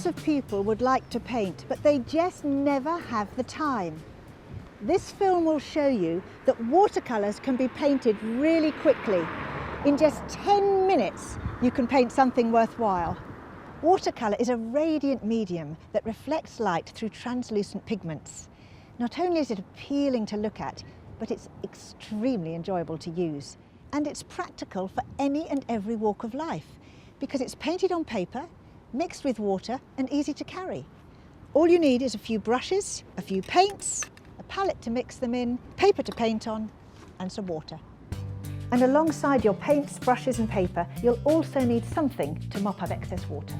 Lots of people would like to paint, but they just never have the time. This film will show you that watercolours can be painted really quickly. In just 10 minutes, you can paint something worthwhile. Watercolour is a radiant medium that reflects light through translucent pigments. Not only is it appealing to look at, but it's extremely enjoyable to use. And it's practical for any and every walk of life, because it's painted on paper, mixed with water and easy to carry. All you need is a few brushes, a few paints, a palette to mix them in, paper to paint on, and some water. And alongside your paints, brushes and paper, you'll also need something to mop up excess water.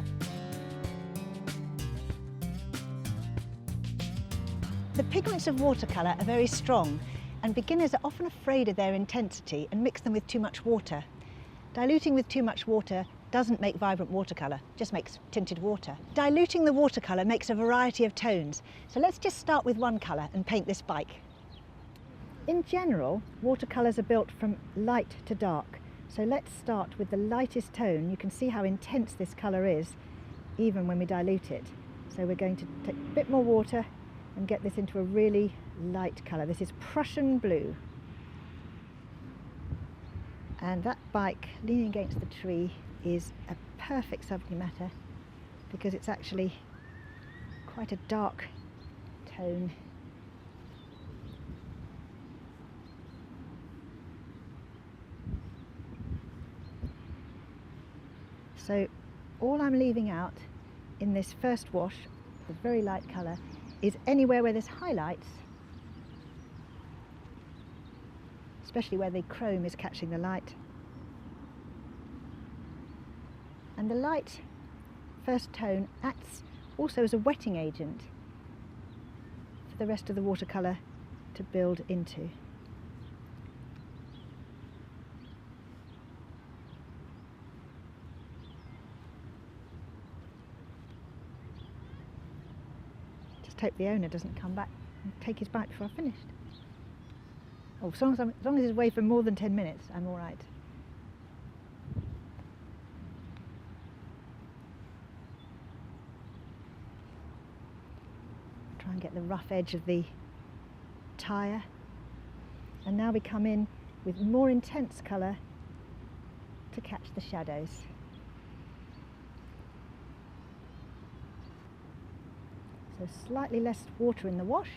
The pigments of watercolour are very strong, and beginners are often afraid of their intensity and mix them with too much water. Diluting with too much water doesn't make vibrant watercolour, just makes tinted water. Diluting the watercolour makes a variety of tones, so let's just start with one colour and paint this bike. In general, watercolours are built from light to dark, so let's start with the lightest tone. You can see how intense this colour is, even when we dilute it. So we're going to take a bit more water and get this into a really light colour. This is Prussian blue. And that bike leaning against the tree is a perfect subject matter because it's actually quite a dark tone. So all I'm leaving out in this first wash, the very light colour, is anywhere where there's highlights, especially where the chrome is catching the light. And the light first tone acts also as a wetting agent for the rest of the watercolour to build into. Just hope the owner doesn't come back and take his bike before I've finished. Oh, as long as it's away for more than 10 minutes, I'm all right. Try and get the rough edge of the tyre. And now we come in with more intense colour to catch the shadows. So slightly less water in the wash.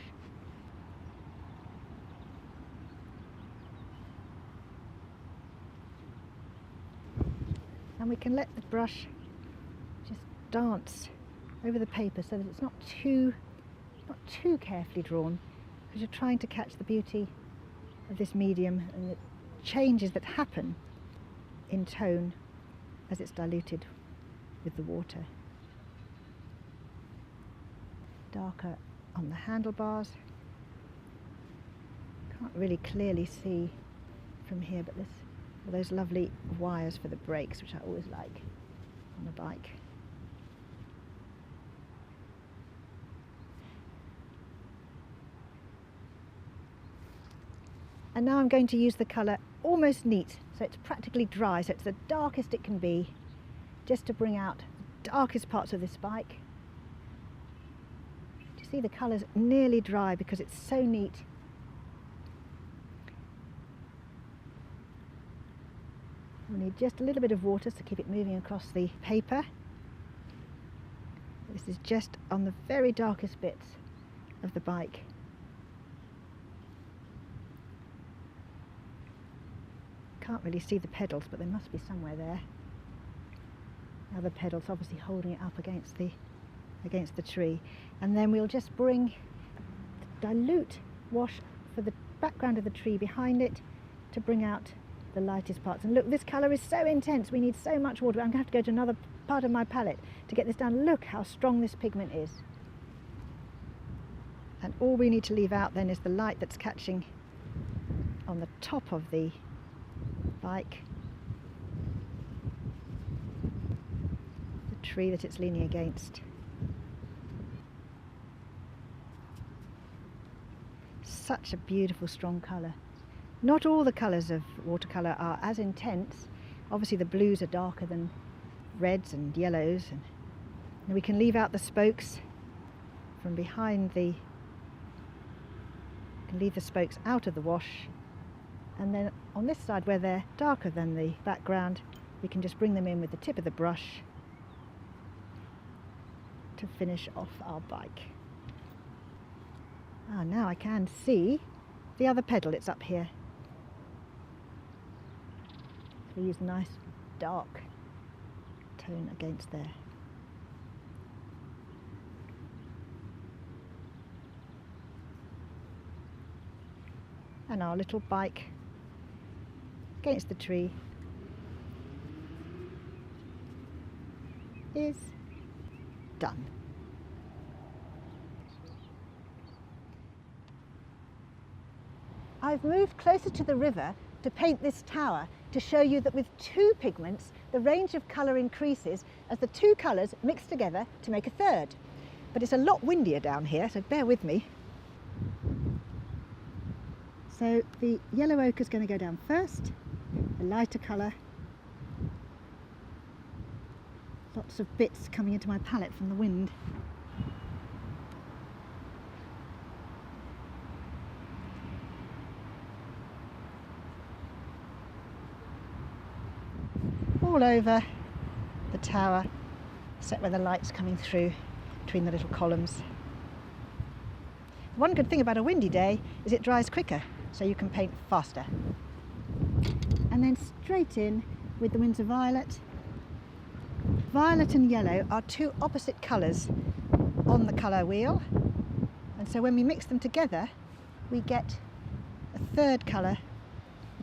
And we can let the brush just dance over the paper so that it's not too carefully drawn, because you're trying to catch the beauty of this medium and the changes that happen in tone as it's diluted with the water. Darker on the handlebars. Can't really clearly see from here, but there's those lovely wires for the brakes, which I always like on the bike. And now I'm going to use the colour almost neat, so it's practically dry, so it's the darkest it can be, just to bring out the darkest parts of this bike. Do you see the colour's nearly dry because it's so neat? We'll need just a little bit of water to keep it moving across the paper. This is just on the very darkest bits of the bike. Can't really see the pedals, but they must be somewhere there. Now the pedals obviously holding it up against the tree. And then we'll just bring the dilute wash for the background of the tree behind it to bring out the lightest parts. And look, this colour is so intense, we need so much water. I'm going to have to go to another part of my palette to get this down. Look how strong this pigment is. And all we need to leave out then is the light that's catching on the top of the bike, the tree that it's leaning against. Such a beautiful strong colour. Not all the colours of watercolour are as intense. Obviously the blues are darker than reds and yellows, And we can leave out the spokes from behind the, can leave the spokes out of the wash, and then on this side where they're darker than the background, we can just bring them in with the tip of the brush to finish off our bike. Ah, now I can see the other pedal, it's up here. So we use a nice dark tone against there. And our little bike against the tree is done. I've moved closer to the river to paint this tower to show you that with two pigments the range of colour increases as the two colours mix together to make a third. But it's a lot windier down here, so bear with me. So the yellow ochre is going to go down first, a lighter colour. Lots of bits coming into my palette from the wind. All over the tower, except where the light's coming through between the little columns. One good thing about a windy day is it dries quicker, so you can paint faster. And then straight in with the Windsor Violet. Violet and yellow are two opposite colours on the colour wheel, and so when we mix them together we get a third colour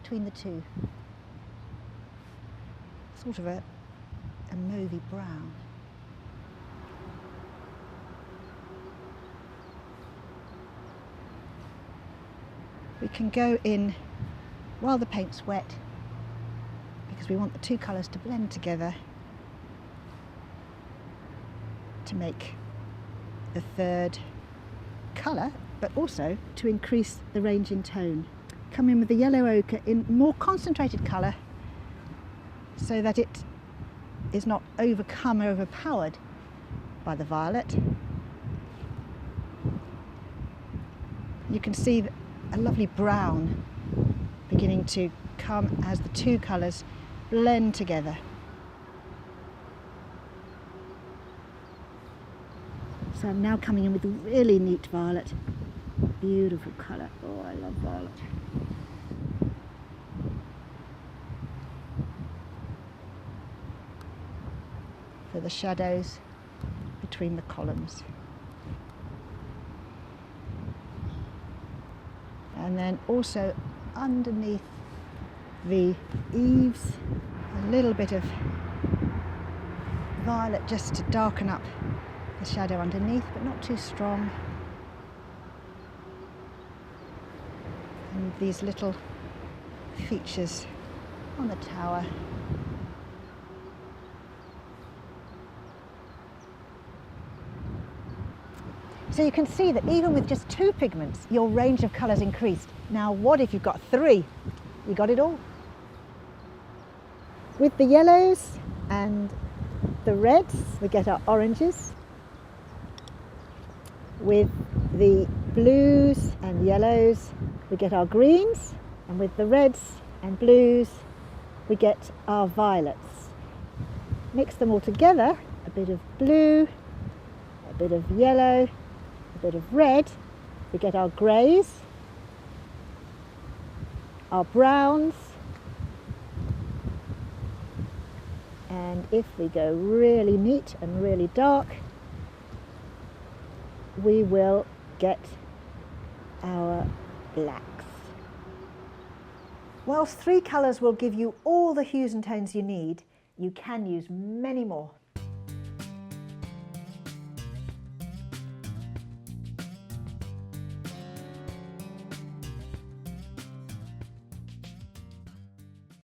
between the two. Sort of a mauvey brown. We can go in while the paint's wet because we want the two colours to blend together to make the third colour, but also to increase the range in tone. Come in with the yellow ochre in more concentrated colour so that it is not overcome or overpowered by the violet. You can see a lovely brown beginning to come as the two colours blend together. So I'm now coming in with a really neat violet. Beautiful colour. Oh, I love violet. For the shadows between the columns. And then also underneath the eaves, a little bit of violet just to darken up the shadow underneath, but not too strong. And these little features on the tower. So you can see that even with just two pigments, your range of colours increased. Now what if you've got three? You got it all. With the yellows and the reds, we get our oranges. With the blues and yellows, we get our greens. And with the reds and blues, we get our violets. Mix them all together, a bit of blue, a bit of yellow, a bit of red, we get our greys, our browns, and if we go really neat and really dark, we will get our blacks. Whilst three colours will give you all the hues and tones you need, you can use many more.